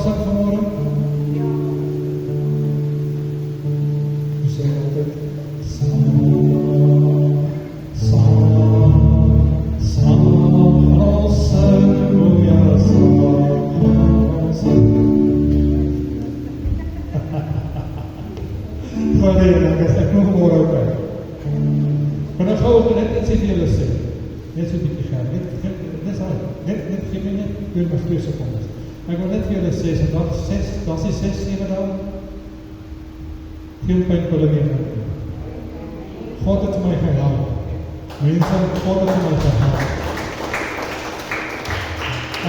sing vanmôre? Ons sê altyd, saam, ons sing, o ja, saam. Ek nog môre ook uit. Maar dan gauw ek net sê vir julle sê, net so bietjie gaan, net gee my net, oor my 2 secondes. Ek wil net vir julle sê, so dat is 6-7 dae, geen pynpille meer met my. God het my gehelp. Mense, God het my gehelp.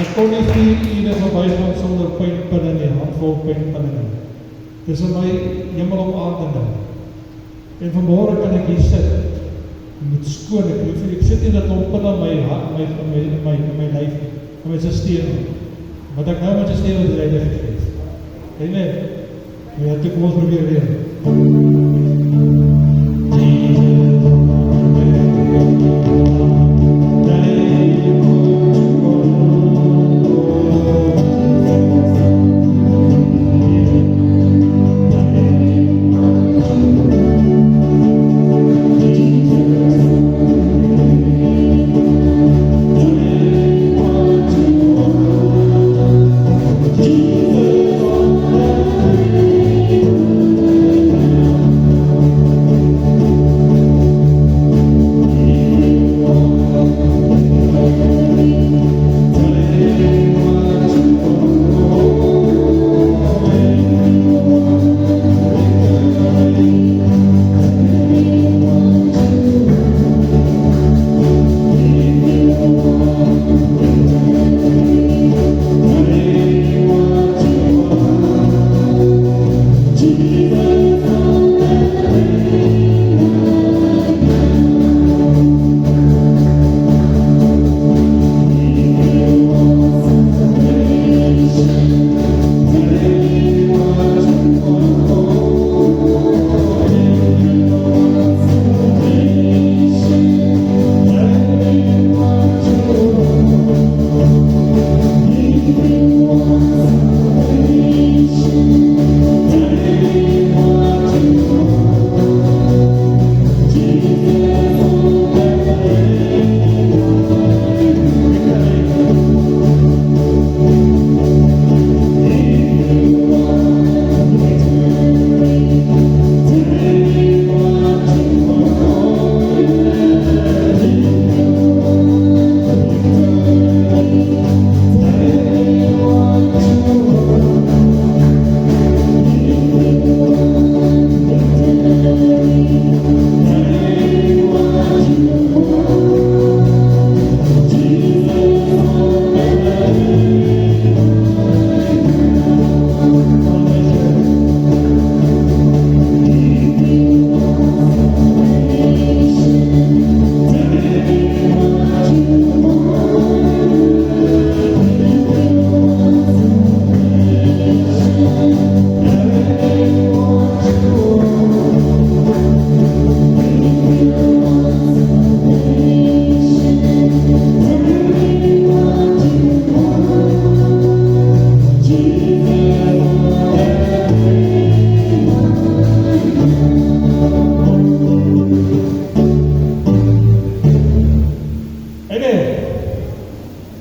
Ek kon nie 4 ure verby gaan sonder pynpille nie, handvol pynpille nie. Dis vir my hemel op aarde nou. En vanmôre kan ek hier sit, met skoon, ek sit nie dat pille in my hart, in my lyf, in my systeem, wat ek nou met systeem is Heilige Gees. Amen. Ja, toe kom ons probeer weer.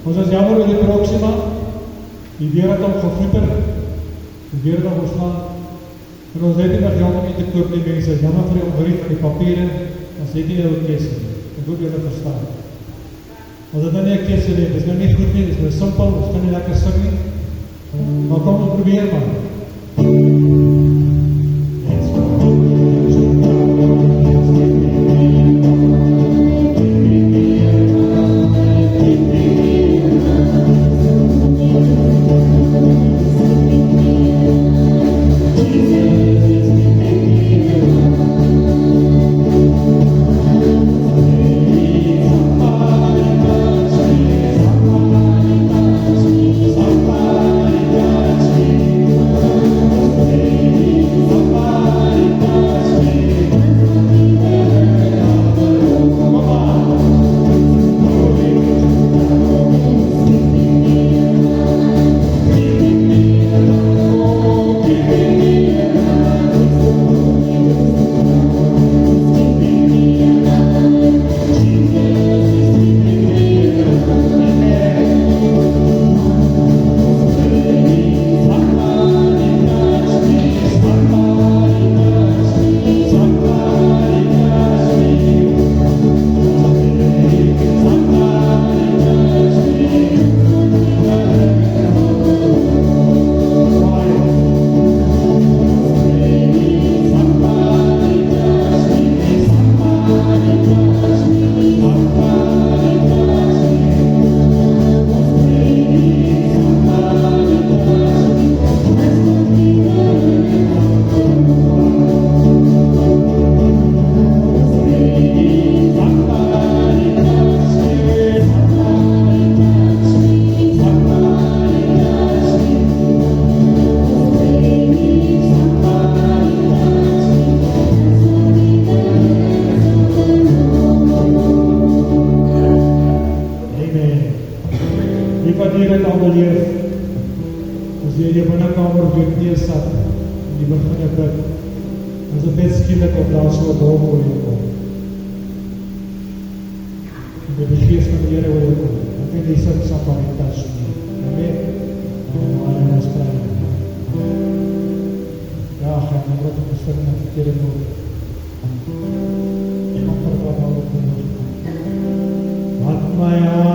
Ons is jammer oor die Proxima, die weer het hom gevoeter, die weer het hom geslaan, en ons het nie nog jammer nie te koop die mense, jammer vir die omgerief van die papieren, ons het nie nou kies nie, ek hoop julle verstaan. Ons het nou nie een kies nie, dit is nou nie goed nie, dit is nou simpel, ons kan nie lekker sing nie, maar kom ons probeer man. dit al beleef, as jy in jou binnekamer weer neersat, en jy begin te bid, as dit net skielik of daar so 'n wolk oor jou kom. En met die gees van die Here oor jou kom, dan kan jy sit saam aan die tas nie. Amen. En ons praat. Ja, gaan we wat op sterren en verkeren worden. Ik kan er wat aan doen. Wat mij aan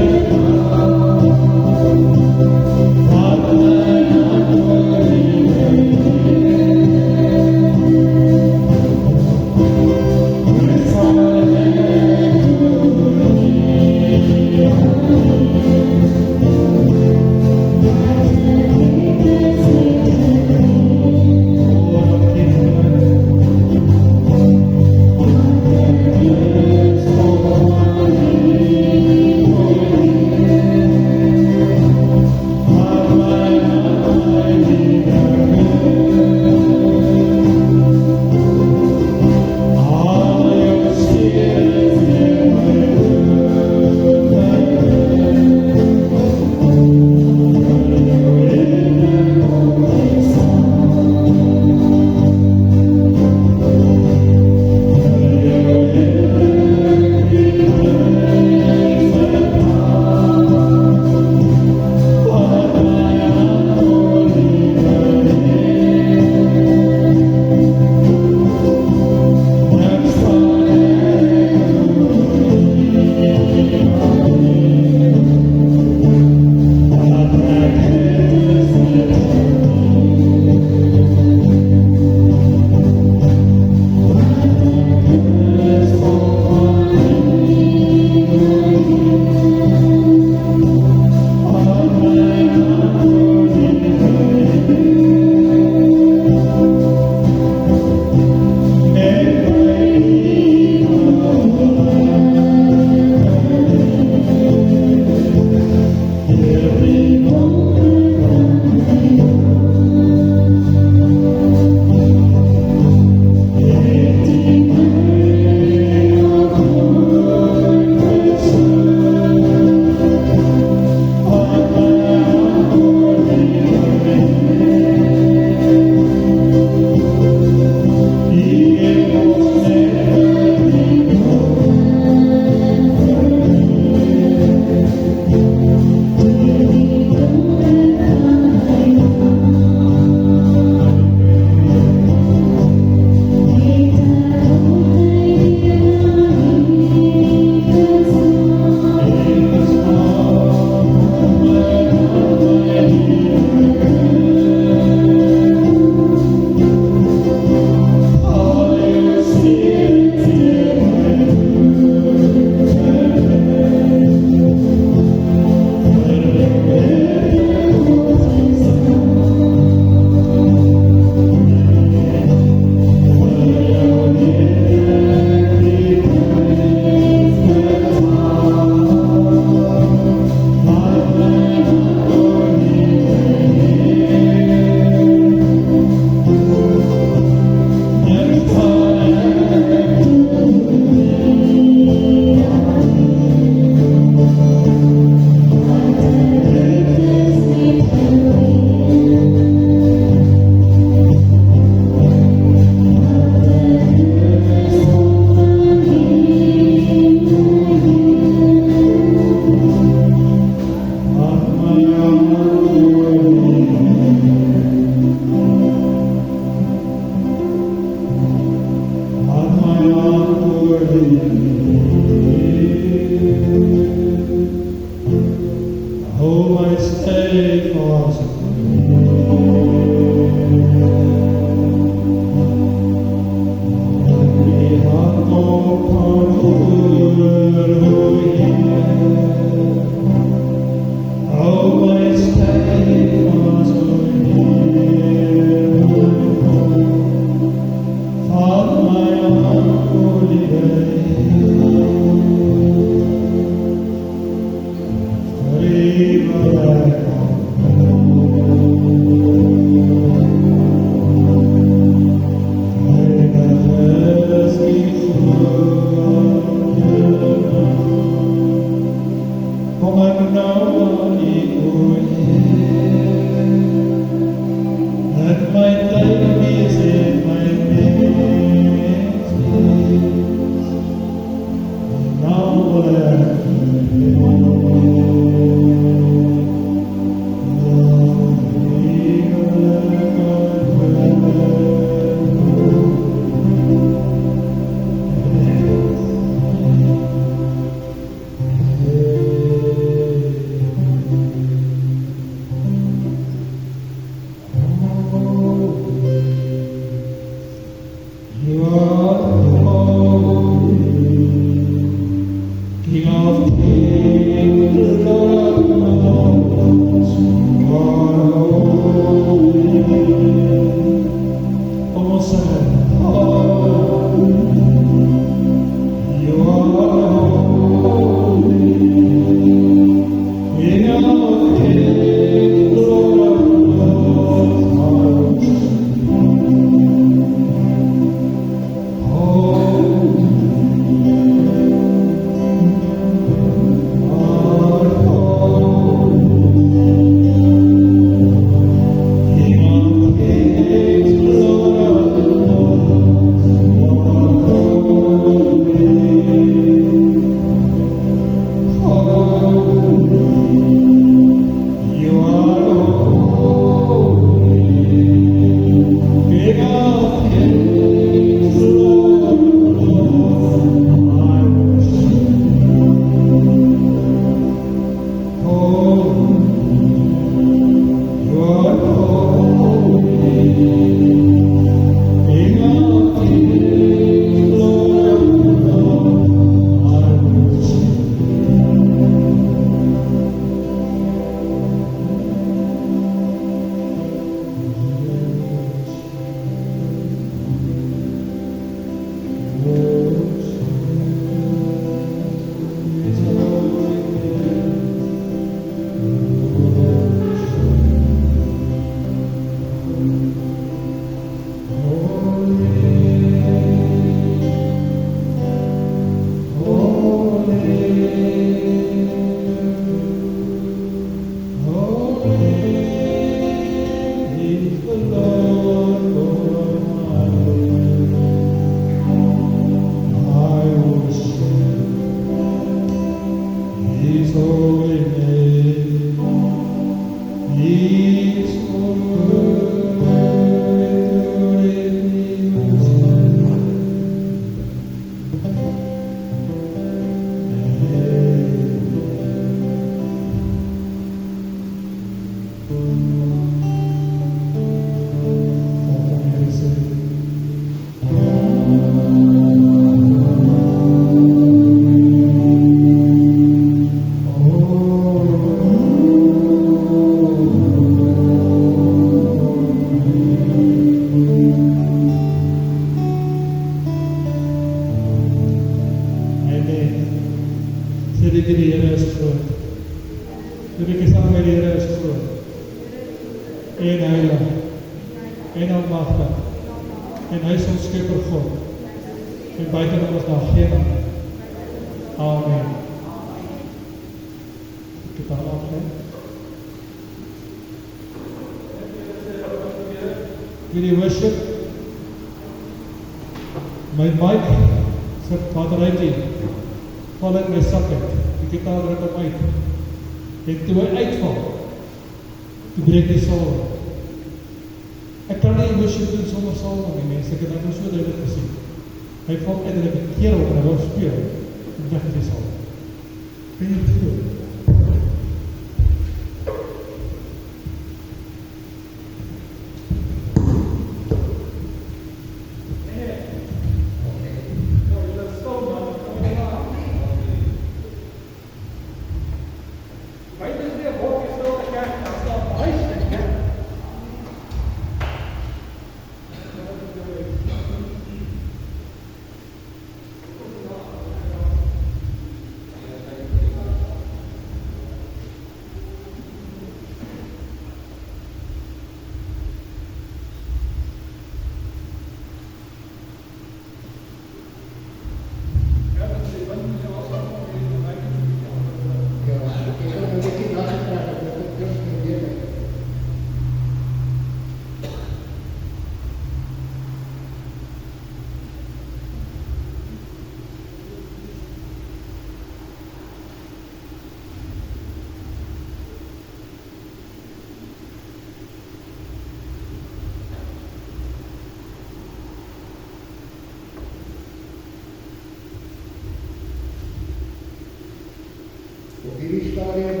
stadium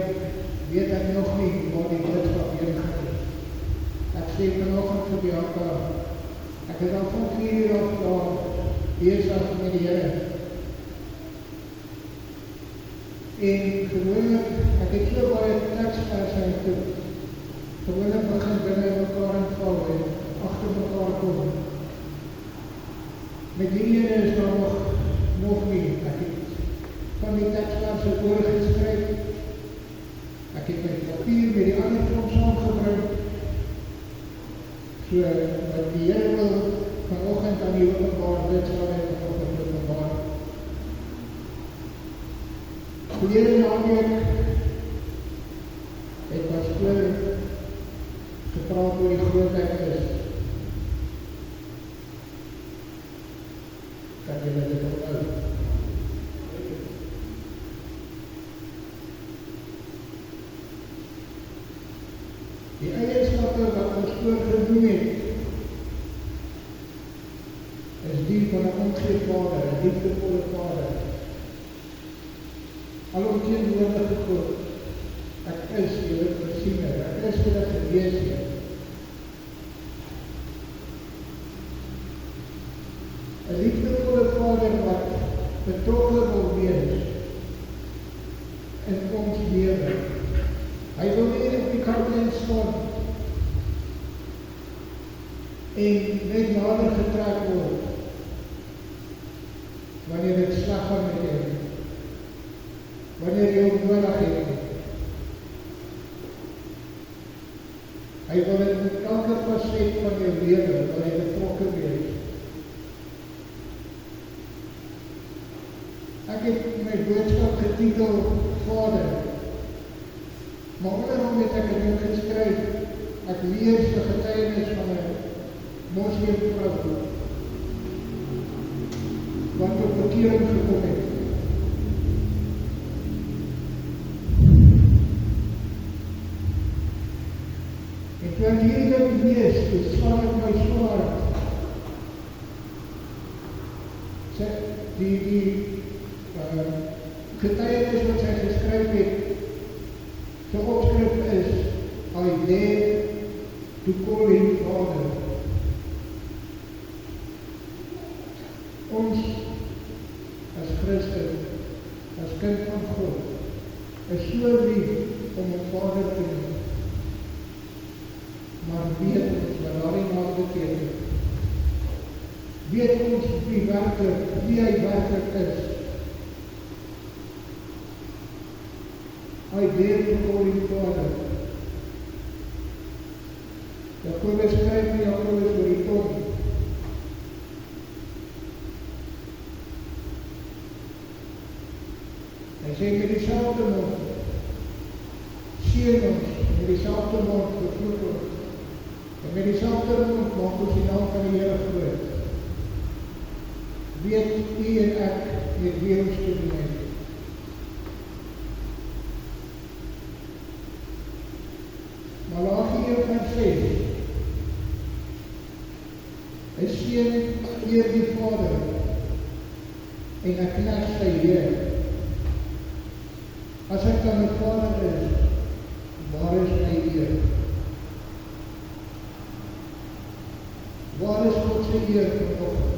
weet ek nog nie waar die boodskap heen gaan is. Ek sê vanoggend vir Bianca, ek is al van 4 uur af daar besig met die Here. En gewoonlik, ek het so baie teksverse en toe, gewoonlik begin binne mekaar inval en agter mekaar kom. Met die ene is daar nog nie. Ek het van die teksverse oorgeskryf. Ek het my papier met die ander klomp saamgebring. So, wat die Here wil vanoggend aan die openbaar, dit sal hy vanoggend openbaar. Verlede naweek het ons gepraat oor die grootheid is. Kan jy dit onthou? Die eienskappe wat ons genoem het, is die van 'n omgee Vader, 'n liefdevolle Vader. Alomteenwoordige God, ek is die voorsiener, ek is wat ek gewees het. 'n liefdevolle Vader wat betrokke wil wees in ons lewe. Hy wil nie op die kant staan en net nader getrek word wanneer dit sleg gaan met jou, wanneer jy hom nodig het. Hy wil in elke faset van jou lewe, wil hy betrokke wees. Ek het my boodskap getitel Vader, maar onderom het ek het geskryf, ek lees die getuienis van 'n moslim vrou, wat op bekering gekom het. En toe ek hierdie lees, toe slaan ek my swaar. Die getuienis wat sy geskryf het, sy opskrif is, I dare to call him Father. Ons, as Christen, as kind van God, is so lief om 'n Vader te noem. Maar weet ons wat daarin naam beteken. Weet ons wie hy werklik is. I dare to call him Father. Jakobus skryf vir Jakobus oor die tong. Hy sê met dieselfde mond, seën ons, met dieselfde mond vervloek ons, en met dieselfde mond maak ons die naam van die Here groot. Weet u en ek met wie ons te doen het. Malagi 1:6 'n seun eer die Vader en 'n knegt sy Heer. As ek dan 'n Vader is, waar is my eer? Waar is God se eer vanoggend?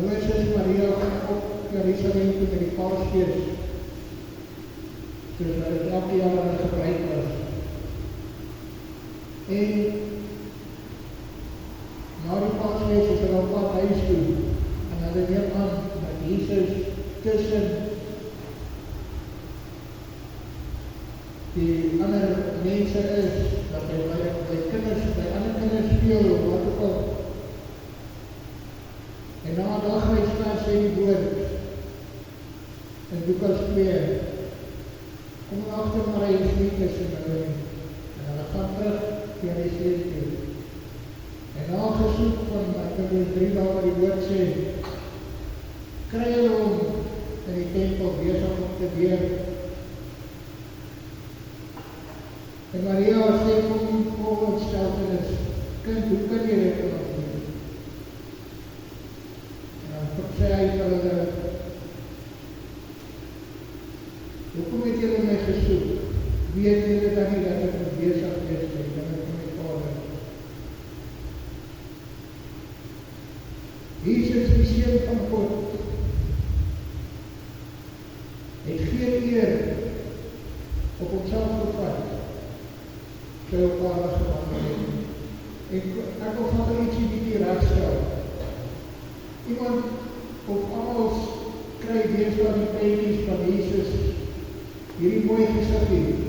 Moses Maria gaan op Jerusalem toe met die Paasfees, soos wat dit elke jaar aan gebruik was. En na die Paasfees is hulle op pad huis toe, en hulle neem aan dat Jesus tussen die ander mense is, dat hy by ander kinders speel, wat ook al. En na 'n dag hy staan sê die woord in Lukas 2, kom agter maar hy is nie tussen hulle nie. En hulle gaan terug vir die stad toe. En na gesoek van Matteus 3 waar die woord sê, kry hulle hom in die tempel besig om te leer. En Maria sê vir hom ontsteltenis, kind, hoe kan jy dit doen? En dan sê hy vir hulle, hoekom het julle my gesoek? Weet julle dan nie dat ek besig is met dinge van my Vader? Jesus, die Seun van God, het geen eer op homself gevat, sy op aarde gewandel het. En ek wil van ietsie bietjie regstel. Iemand of almal kry deesdae die prentjies van Jesus, hierdie mooi gesig hier.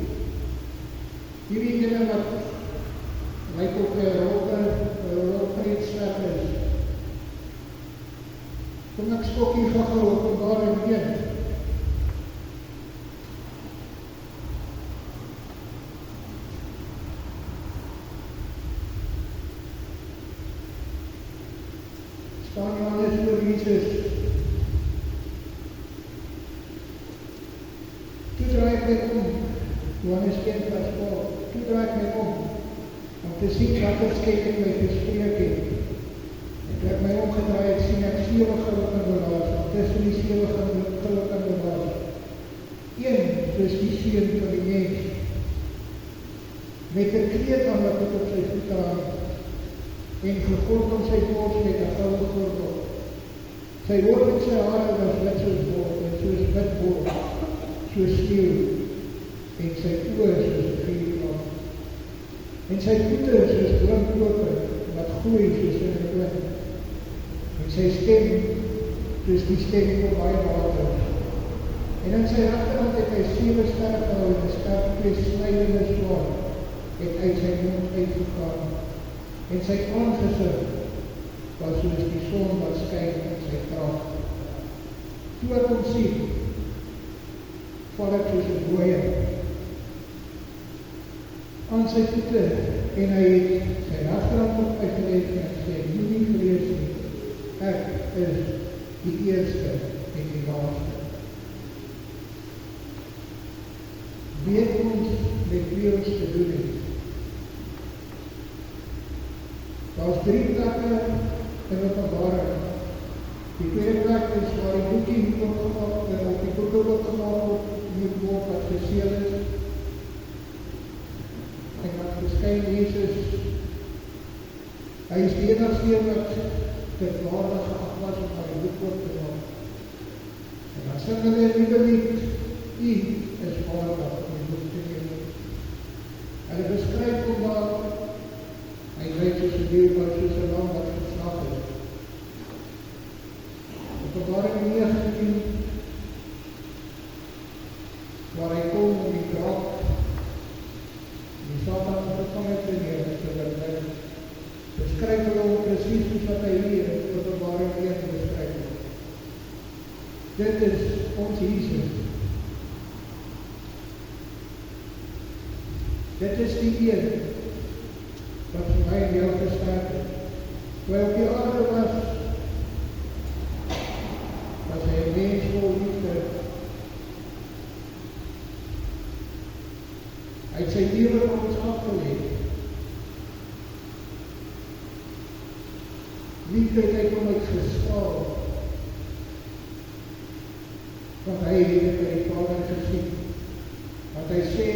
Hierdie ene wat lyk op 'n rolprentster is. Kom ek stokkie gou op Openbaring 1. Staan Johannes oor Jesus. Toe draai ek my om, Johannes 1 vers 12, toe draai ek my om te sien wat het skep in my gesprek het. Ek het my omgedraai en sien ek 7 goue kandelaars, tussen die 7 goue kandelaars. Een is die Seun van die mens, met 'n kleed aan wat op sy voete hang, en gegord om sy bors met 'n goue gordel. Sy hore en sy hare was wit soos wol, en soos wit wol, soos sneeu, en sy oë soos 'n vuurvlam. En sy voete soos blinkoper, wat gloei soos in 'n oond. En sy stem soos die stem van baie water. En in sy regterhand het hy 7 sterre gehou, en 'n ster 2 snydende swaard het uit sy mond uitgegaan. En sy aangesig was soos die son wat skyn in sy krag. Toe ek hom sien, val ek soos 'n dooie aan sy voete, en hy het sy regterhand op uitgelê en sê, moenie vrees nie, ek is die eerste en die laaste. Weet ons met wie ons te doen het. Daar is 3 plekke in Openbaring. Die tweede plek is waar die boekie opgemaak op die boeke opgemaak moet word wat geseël is. En wat verskyn Jesus. Hy is die enigste wat dit waardig geag was om die boek oop te maak. En dan sing hulle 'n nuwe lied. U is waardig om die boek te neem. Hulle beskryf hom daar. Hy lyk soos 'n leeu, maar soos 'n lam wat geslag is. Openbaring 19, waar hy kom om die draak, die Satan gevangen te neem, sodat hy beskryf hulle om presies soos wat hy hier in Openbaring 1 beskryf. Dit is ons Jesus. Dit is die een wat vir my en jou gestaan het. Toe hy op die aarde was hy 'n mens vol liefde. Hy het sy lewe vir ons afgelê. Liefde het hy kom uitgestraal, want hy het dit by die Vader gesien. Want hy sê,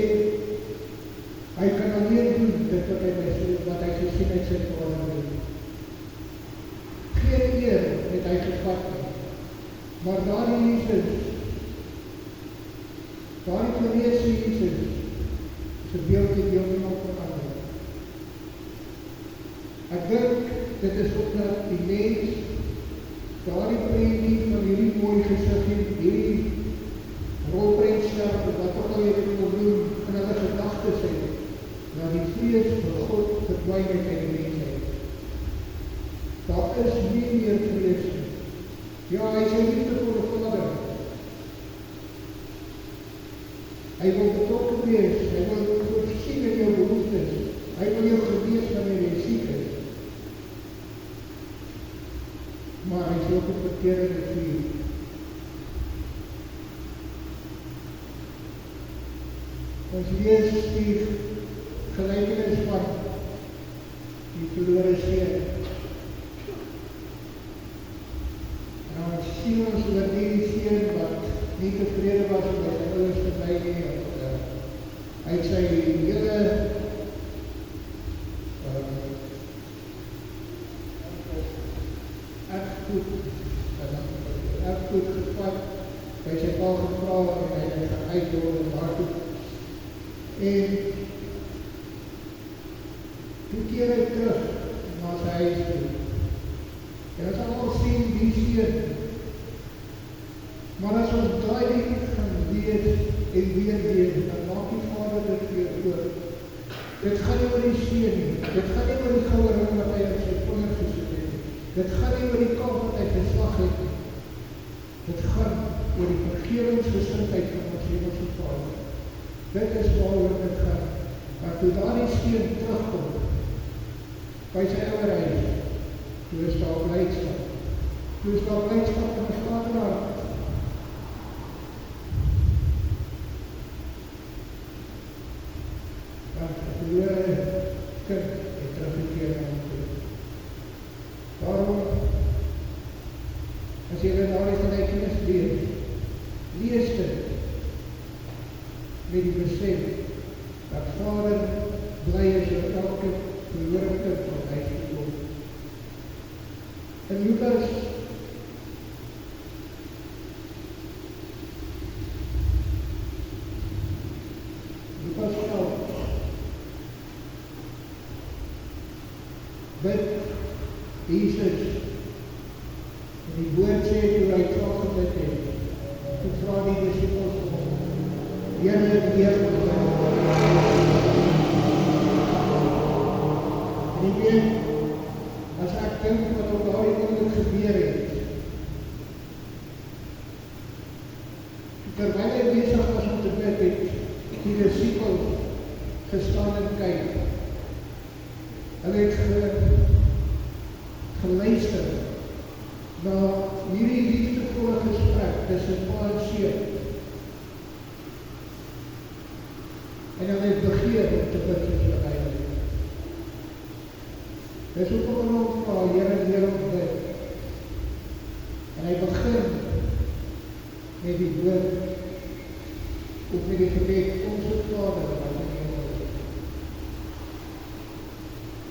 hy kan alleen doen dit wat hy gesien uit sy Vader doen. Geen eer het hy gevat nie. Maar daardie Jesus, daardie verweese Jesus, is 'n beeld wat heeltemal verander. Ek dink, dit is ook dat die mens, daardie prentjie van hierdie mooi gesig, hierdie rolprentster, wat ook al jy dit wil doen, in hulle gedagtes het, dat die vrees vir God verdwyn het in die mensheid. Daar is nie meer vrees nie. Ja, hy is 'n liefdevolle Vader. Hy wil betrokke wees, hy wil voorsien in jou behoeftes, hy wil jou genees wanneer jy siek is. Maar hy is ook 'n verterende vuur. Ons lees hier gelijkenis van die verlore seun. En dan sien ons oor die seun wat nie tevrede was om by sy ouers te bly nie, hy het sy hele erfgoed gevat, by sy pa gevra en hy het geuitdor en daartoe. En toe keer hy terug na sy huis toe. En ons allemaal sien die seun. Maar as ons daai ding gaan lees en weer, dan maak die vader dit weer oor. Dit gaan nie oor die seun nie, dit gaan nie oor die goue ring wat hy in sy vinger gesit het nie. Dit gaan nie oor die kalf wat hy geslag het nie. Dit gaan oor die vergewingsgesindheid van ons hemelse Vader. Dit is waaroor dit gaan. Maar toe daar die seun terugkom by sy ouer huis, toe is daar blydskap. Toe is daar blydskap in die vaderhart. Want die verlore kind het teruggekeer na hom toe. Daarom, as jy daar die gelijkenis lees dit met die besef dat Vader bly is oor elke verlore kind van huis gekom. En Lukas bid Jesus en die woord sê toe hy klaar gebid het, toe vra die disciples hom, Here, leer ons en ek weet, as ek dink wat op daai oomblik gebeur het, terwyl hy besig was om te bid het, die disciples gestaan en kyk. Hulle het geluister na hierdie liefdevolle gesprek tussen pa en seun. En hulle het begeer om te bid soos wat hy het. Dis hoekom ons vra, Here, leer ons bid. En hy begin met die woord of met die gebed, Onse Vader wat in die hemel is.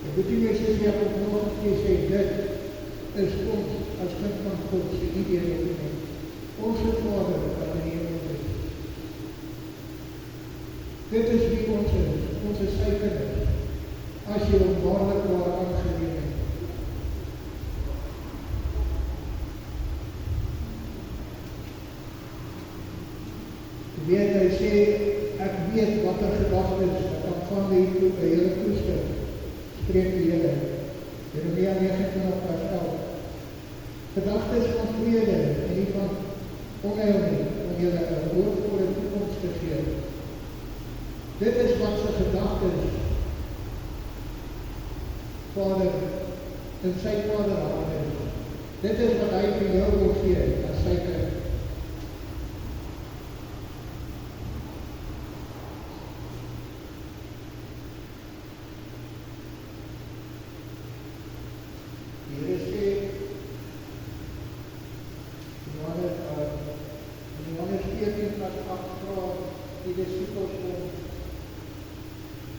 En moet die mense sê, ek nog een keer sê, dit is ons as kind van God se idee dokument. Onse Vader wat in die hemel is. Dit is wie ons is sy kinders, as jy hom waarlik waar aangeneem het. Jy weet, hy sê, ek weet wat er gedagtes, ek van die hele toestel, spreek die Here, Jeremia 29 vers 11. Gedagtes van vrede en nie van onheil nie, om julle 'n hoopvolle toekoms te gee. Dit is wat sy gedagtes Vader in sy vaderhart is. Dit is wat hy vir jou wil gee as sy kind.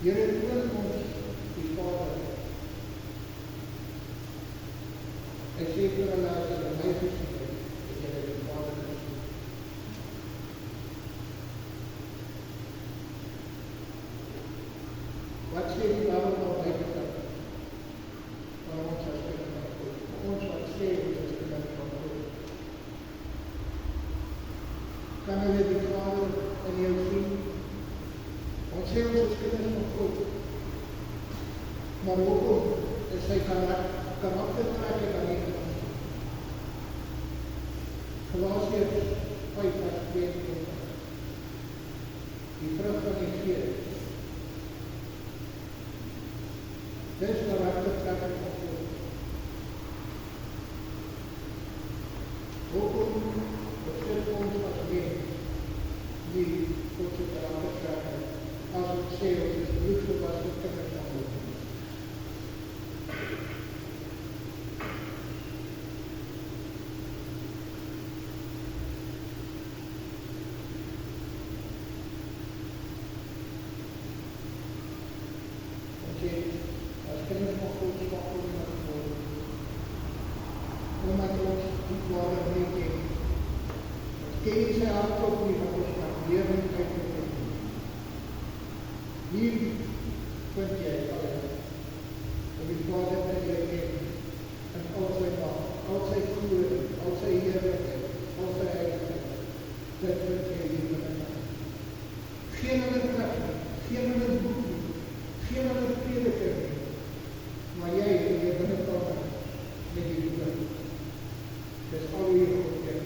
Here, toon ons die Vader. Hy sê vir hulle, as hulle my gesien het, het julle die Vader gesien. Wat sê die wêreld al buitekant van ons as kinders van God? Ons wat sê ons as kinders van God. Kan hulle die Vader in jou sien? Ons sê ons is kinders van God, maar hoekom is sy karaktertrekke dan nie van ons? Galasiërs 5 vers 22. Die vrug van die Gees. Dis karaktertrekke van God. Hoekom besit ons as mens nie God se karaktertrekke as ons sê ons is bloedgewasse kinders van God. Ons het as kinders van God swakkelinge geword, omdat ons die Vader nie ken. Ons ken nie sy hartklop nie, wat ons kan lewend uitgekom. Hier vind jy alles om die Vader te leer ken in al sy macht, al sy glorie, al sy heerlikheid, al sy heiligheid. Dit vind jy hier binne. Geen ander plek nie, geen ander boek nie, geen ander prediker nie, maar jy in jou binnekamer met die woord. Dis al hoe jy God ken.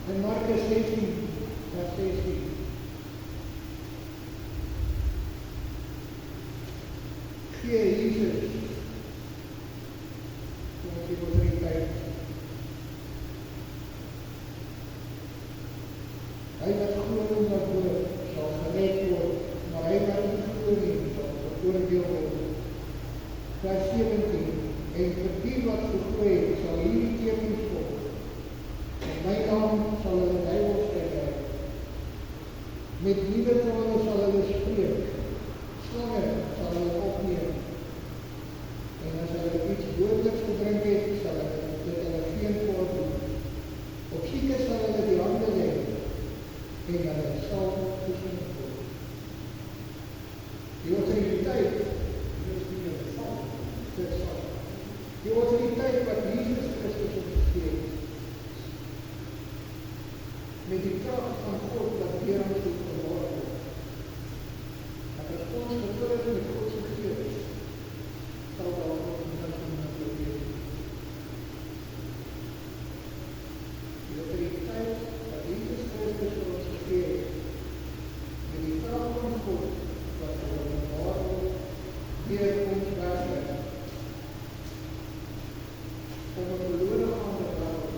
In Markus 16, vers 16. Gee Jesus ons die autoriteit. Hy wat glo in dat woord sal gered word, maar hy wat nie glo nie sal veroordeel word. Vers 17. En vir die wat geglo het, sal hierdie tekens volg. In my naam sal hulle duiwels uitdryf. Met nuwe tale sal hulle spreek. Slange sal hulle opneem. En as hulle iets dodeliks gedrink het, sal hulle dit hulle geen kwaad doen. Op siekes sal hulle die hande lê, en hulle sal gesond word. Die autoriteit is nie in die val. Die autoriteit wat Jesus Christus ons gegee het, met die krag van God wat deur ons verwaar word. Dat as ons gevul is met Godse Gees, sal daar ook ons in ons lewe. Die autoriteit wat Jesus Christus ons gegee het, met die krag van God wat verwaar word, deur ons werklik. Om 'n verlore gaande wêreld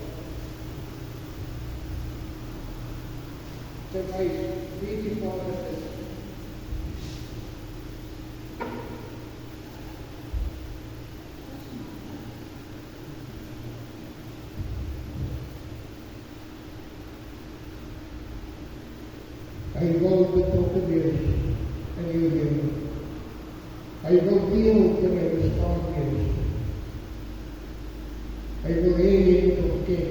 te wys wie die Vader is. Hy wil betrokke wees in jou lewe. Hy wil deel van jou bestaan wees. Hy wil hê jy moet hom ken.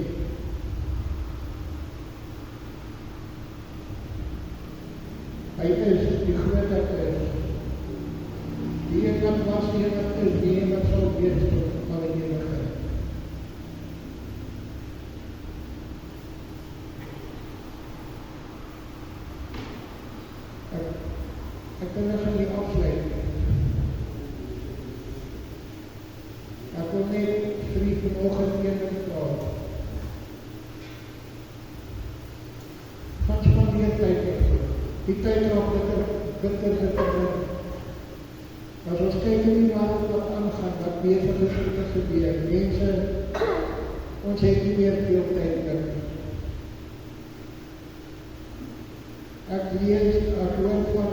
Hy is die groot ek is. Die een wat was, die een wat is, die een wat sal wees tot alle ewigheid. Ek kan nou van die afsluit. Ek wil net vir vanoggend een ding praat. Wat spandeer tyd is. Die tyd raak bitter. As ons kyk in die wêreld wat aangaan, wat besig is om te gebeur, mense, ons het nie meer veel tyd nie. Ek lees, ek hoor van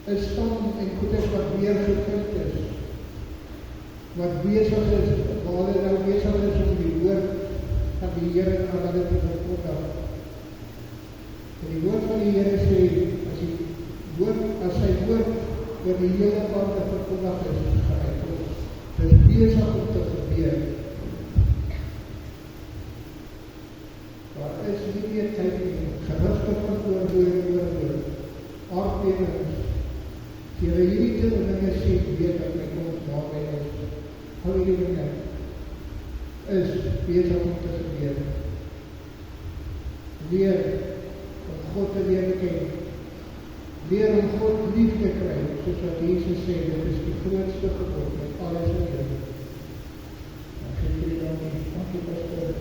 'n stam en goedes wat weer gevind is, wat besig is, waar hulle nou besig is om die woord van die Here aan hulle te verkondig. En die woord van die Here sê, as sy woord oor die hele aarde verkondig is, gaan hy kom. Dit is besig om te gebeur. Daar is nie meer tyd nie, gerugte van oorloop, aardbewings. Die hierdie dinge sê, weet dat my kom daarby is. Al die dinge is besig om te gebeur. Leer om God te leer ken. Leer om God lief te kry, soos wat Jesus sê, dit is die grootste gebod met alles in jou. Dan geef jy dan nie, dankie pastor.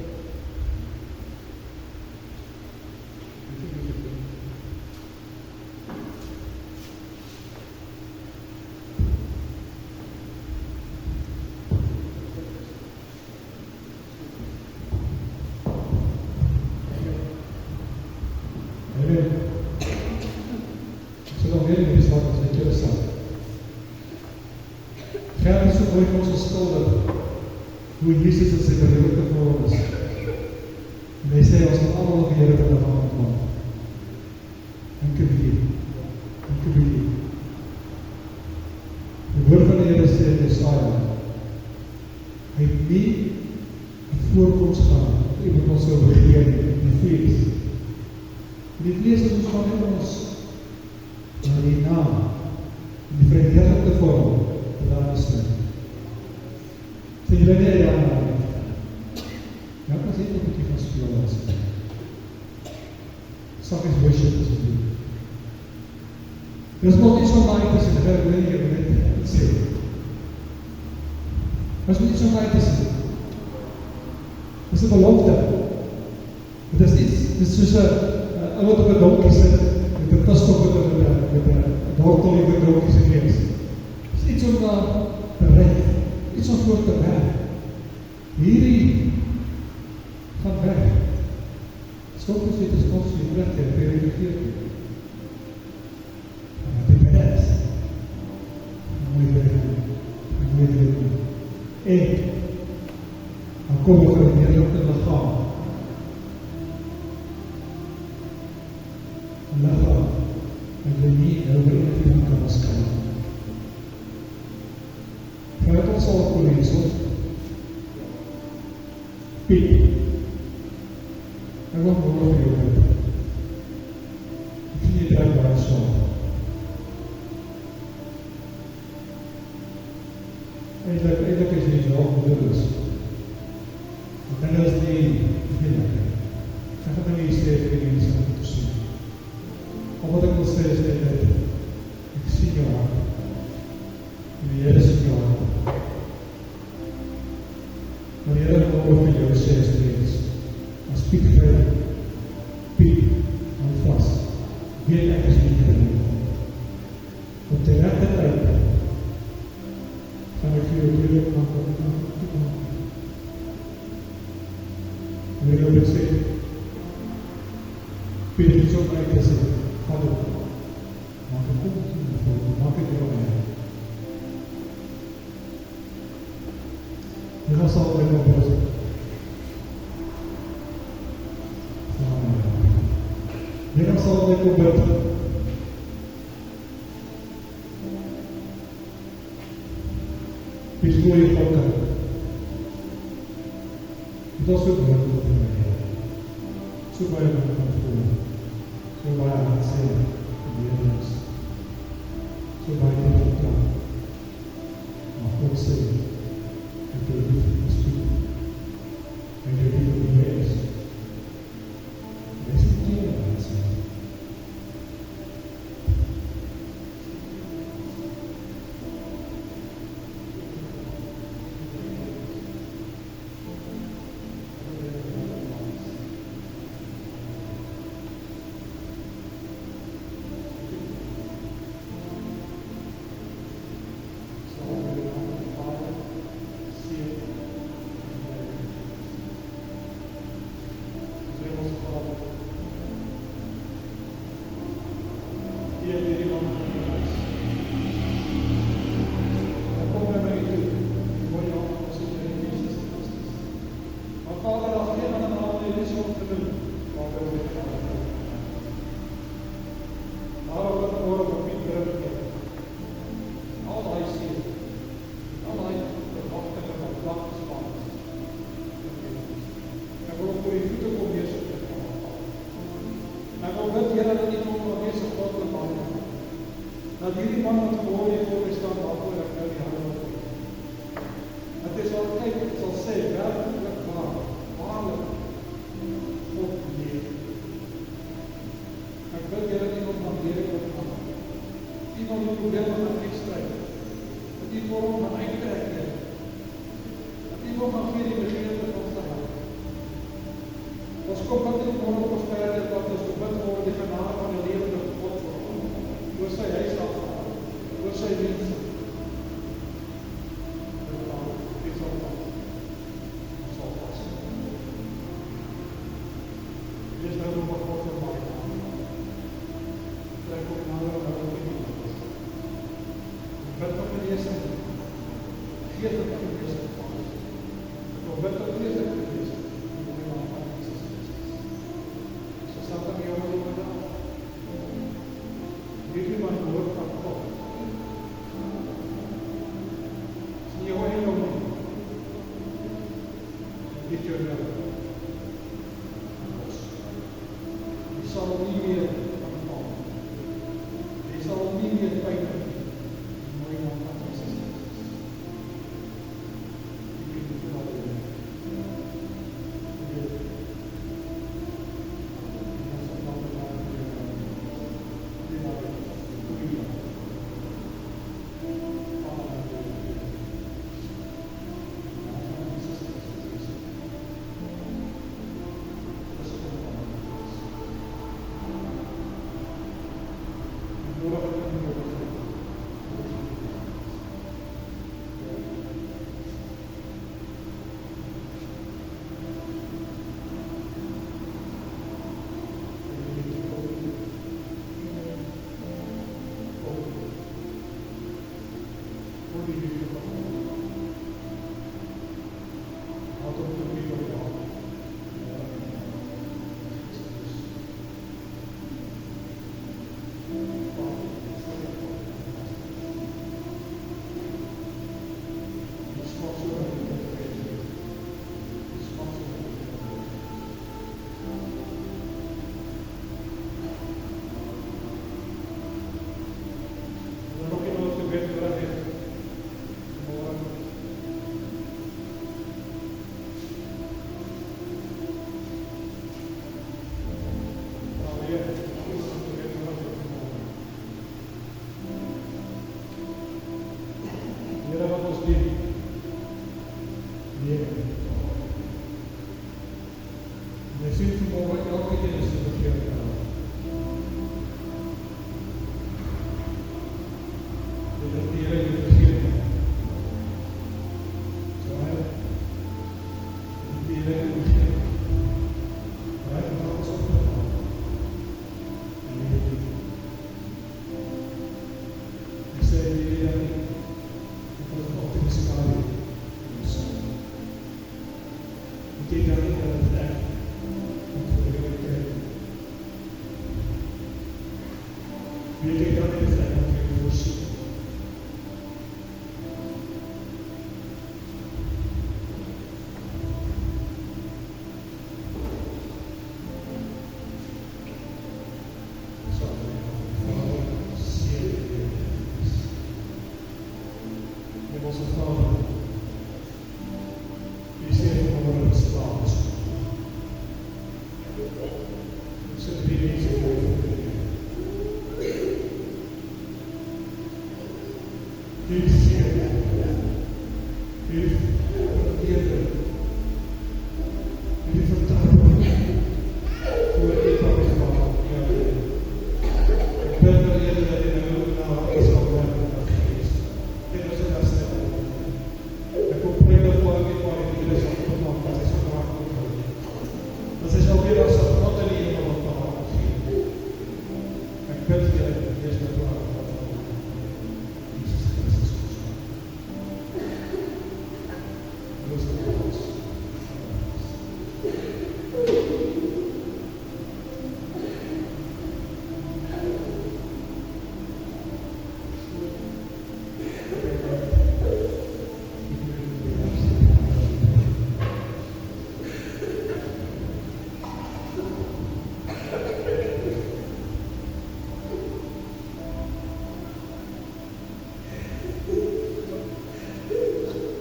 weet, ek sal nog weer in die stad as ek julle sal. Geld is so mooi vir ons geskuldig, hoe Jesus in sy bereidheid vir ons is. En hy sê, ons gaan allemaal op die Here van die hand ontmoet. Incubilie. Die woord van die Here sê in Jesaja, hy het nie die voorkomst gehad, dat iemand ons sou begeer in die vlees. In die vlees is ons van net ons, maar die naam, in die verheerlijkte vorm, daar is nie. Sê julle nie daarna nie. Ja, maar sê nie wat jy gaan speel as. Sag is worship as jy. Dis nog nie so naai tussen, ek wil nie net sê. Dis nie so naai tussen. Dis 'n belofte. Dit is iets, dit is soos 'n wat op 'n donkie sit, met 'n tastok met 'n wortel in 'n donkie se neus. Dis iets om te red, iets om voor te werk. Hierdie gaan weg. Soms het is ons die recht en verificeer het. Maar dit is moeilijk. En dan kom ek vir die op die lichaam. Een lichaam en jy nie over een kan beskryf. Vanuit ons sal kon lees ons Piet. Ek wil hoor vir jou bid. Ek sien jy draai baie swaar. Eindelijk is jy zelf moedeloos. Want dit is die feeling. Ek gaan nie sê vir die mense om te sien. Al wat ek wil sê is dat ek sien jou hart. En die Here sien jou hart. Maar die Here wil ook vir jou sê steeds. As Piet veilig, Piet, hou vast, weet ek is nie gedoen. Op die regte tyd, gaan ek vir jou toelik maak wat ek maak. En ek wil dit sê, Piet het so blij te sê, ga dit, maak het goed, maak het jou mee. Dit was al my oplossing. Dit was al my oplossing. Dis mooie volke. Dit was ook mooi op die manier. So baie wat ek kan voel. So baie wat sê in die Heerlijks. So baie wat ek kan. Maar God sê, ek wil lief gespeeld. En jy lief op die wees. Wees die keer wat sê. Dat hierdie man wat gewoon hier voor my staan, waarvoor ek nou die handen opneem. Dat hy sal kyk, ek sal sê, werkelijk waar, waarlik, God leef. Ek wil julle nie op van lering opgaan. Iemand die probleme gaan uitstryd. Dat die voor hom gaan uittrek neem. Dat die voor hom gaan gee die begeerte van ons te hou. Ons kom wat in ons op ons perde, dat ons gebid word die genade van die levende God vir ons. Door sy huisdag, door sy mense. Dit sal pas. Dit is nou nog wat God vermaak. kom nader aan hom toe. Bid vir genesing, geestelike genesing. Ek bid vir geestelike genesing. In die naam van Jesus Christus. So staat daar jou in die naam. Hierdie man hoor van God. Dis nie jou eie om nie. Dit jou nou. Jy sal nie meer aanval. Jy sal nie meer pyn hê. In die naam van Jesus Christus. Ek bid vir jou. Here wat ons dien, leer in die taal. En hy sê vanmorgen, elke een is die verkeerde kant. Dit is die Here die vergeet maak. So hy, die Here die vergeet maak. Hy het ons opgemaak. En hy het die. Hy sê die Here nie, Dit kan niet dat het echt niet voor de realiteit. Weet ik dat het echt nog geen voorzien. Onze Vader, die zeer vanmorgen bestraald is. Zet die deze voor die zeer, die verkeerde, die vertrouwen voor het van gemaakt. Ik ben er eerder dat in de hulp naar wat is al werken van geest. Dit was het laatste. Dat is alweer als dat God er hier nog op de hand geeft. Ik bid je eerst met waar God Jezus Christus gestaan. Rust op ons.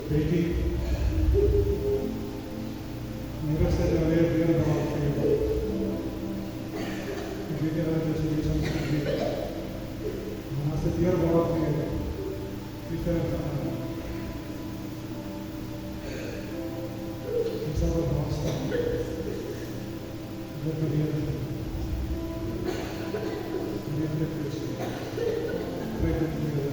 Weet je, die rust is alweer weer belangrijk voor je. Ik weet niet dat het iets anders is. Maar als het weer belangrijk voor je, wie verder gaan. Ik zal het vaststellen. Dat we weer de kwestie. Trek het weer.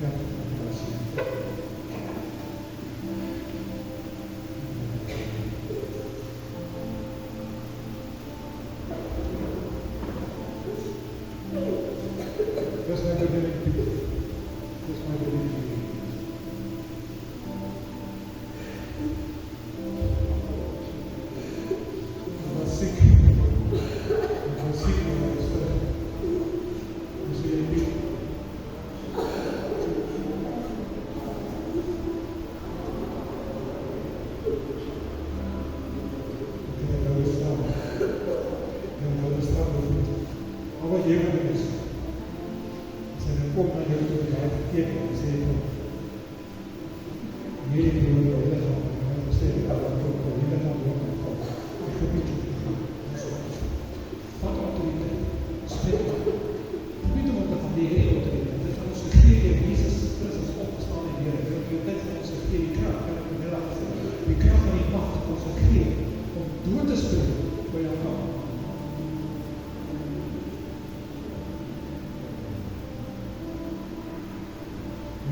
Ja,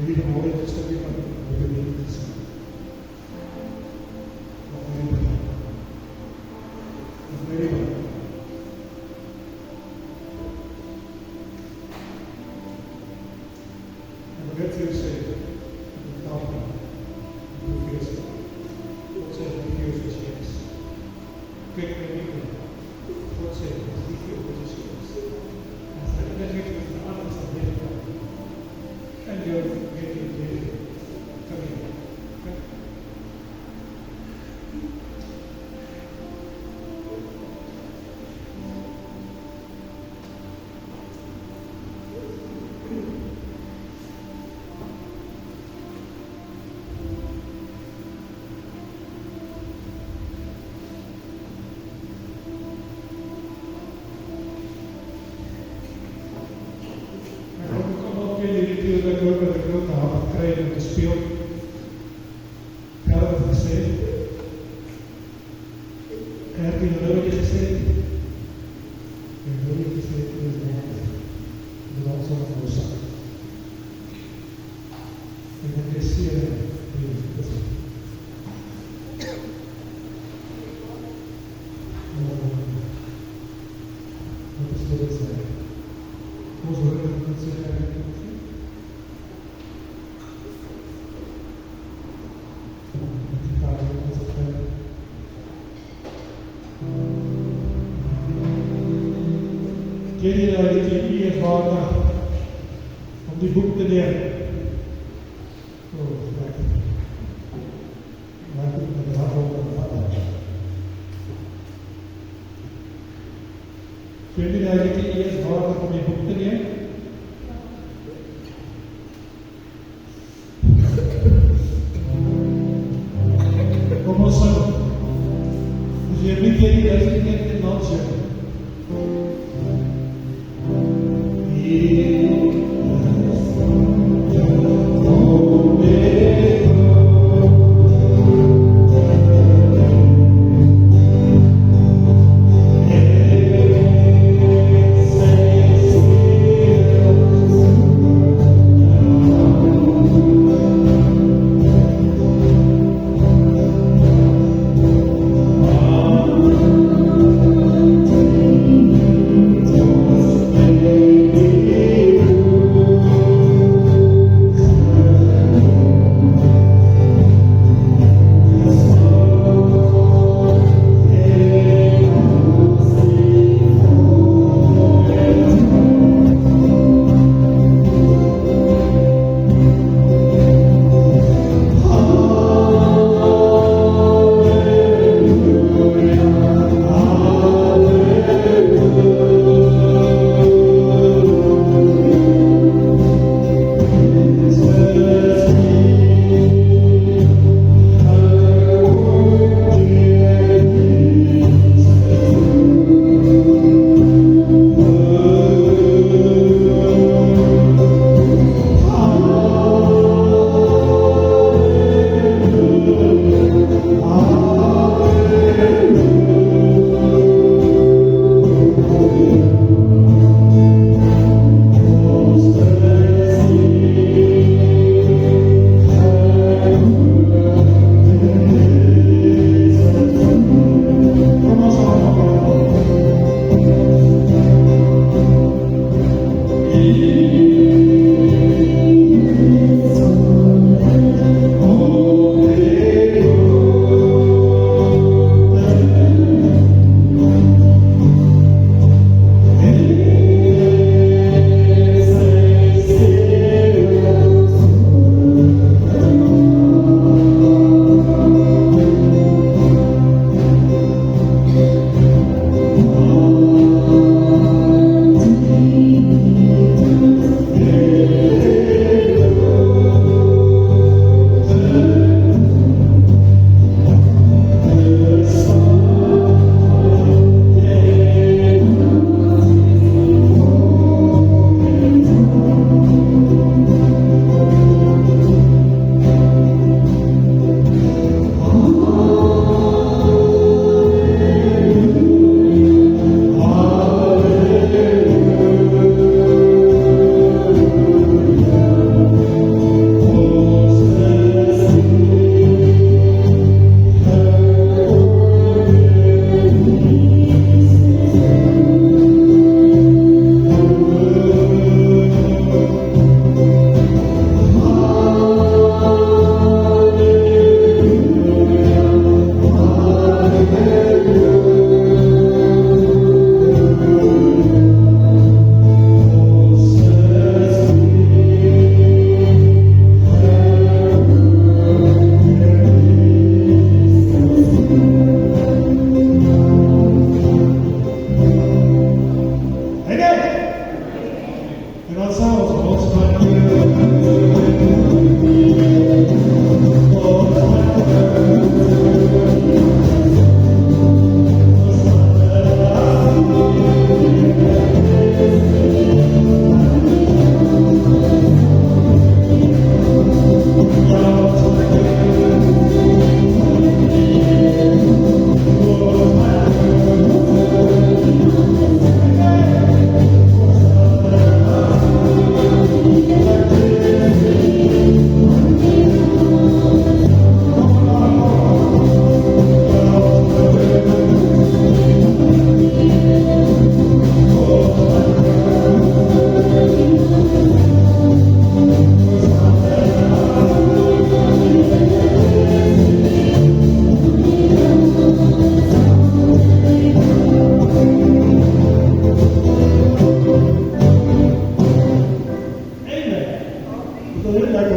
Hierdie vanmorgen het 'n stukkie van die Bybel gesien. Wat my begin. Wat my begin. En wat ek vir jou sê, die tafel, die profees, God sê, die vir jou soos jy is. Kyk my nie meer. God sê, die vir jou soos jy is. En as ek net weet wat die ander sal weet, en jou weet jy weet, kan jy. Dat ik ook met de grote hap gekregen om te spelen. Ik had het gezegd. Ik heb in een roodje gezegd. In een roodje gezegd is het niet. Dat is alles wat ik zag. Ik heb het zeer gezegd. Wat is dit zijn? Hoe zou ik het zeggen? Ken je nou dat je hier is waardig om die boek te leren? Oh, lekker. Lekker met de hart op de vader. Ken je nou dat je hier is waardig om die boek te leren? Kom ons samen. Dus je moet je niet uit in land zeggen.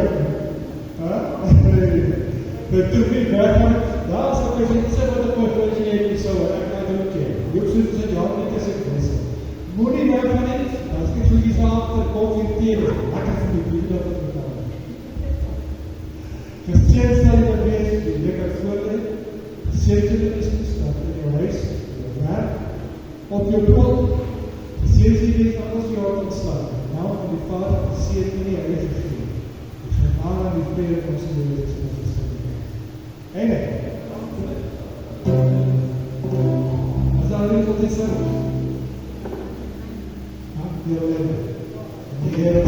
ook. Hè? Dat doe ik werkelijk. Daar is ook eens iets wat ik moet reageren zo. Ik ga het ook keer. Je hoeft het ja niet te zeggen. Moet niet werken niet. Dat is niet zo iets aan te confronteren. Lekker voor die buurt dat het gedaan. Christian zijn we bezig die lekker voorleven. Zeker is gestart in je huis, in je werk, op je brood. Gezien ze weet alles je hart ontslaan. Nou van die Vader, zeer in je eigen gegeven. Dus van aan die vrede van zijn leven is ontstaan. Einde. Als dat niet wat is er. Ja, heel leuk. Die Heer